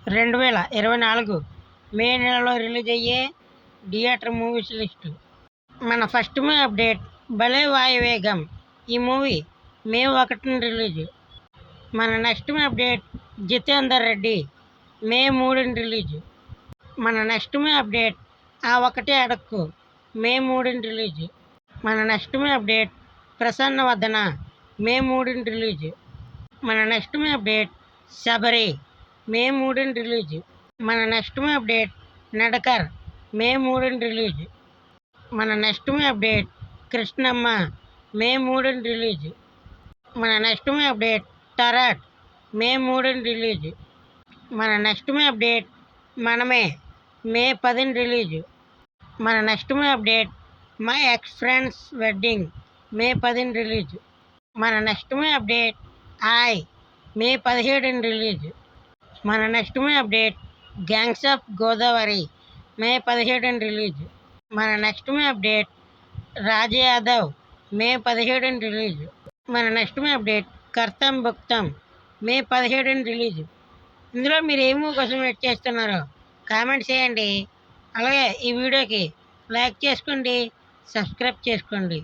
2024 మే నెలలో రిలీజ్ అయ్యే theatre movies list. మన first movie update Bhale Vayuvegam. ఈ మూవీ మే 1న రిలీజు. మన next movie update Jithender Reddy May 3న రిలీజు. మన next movie update Aa Okkate Adakku May 3న రిలీజు. మన next movie update Prasanna Vadana May 3న రిలీజు. మన next movie update Sabari May 3న రిలీజు. మన next movie update Nadikar May 3న రిలీజు. మన next movie update Krishnamma May 3న రిలీజు. మన next movie update tarot May 3న రిలీజు. మన next movie update Manamey May 10న రిలీజు. మన next movie update my ex friend's wedding May 10న రిలీజు. మన నెక్స్ట్ మూవీ అప్డేట్ మే 17న రిలీజు. మన next movie update gangs of Godavari May 17న release. మన next movie update Raj Yadav May 17న రిలీజు. మన next movie update Kartham Bhuktham May 17న రిలీజు. ఇందులో మీరు ఏ మూవీ కోసం వెయిట్ చేస్తున్నారో కామెంట్ చేయండి. అలాగే ఈ వీడియోకి లైక్ చేసుకోండి, సబ్స్క్రైబ్ చేసుకోండి.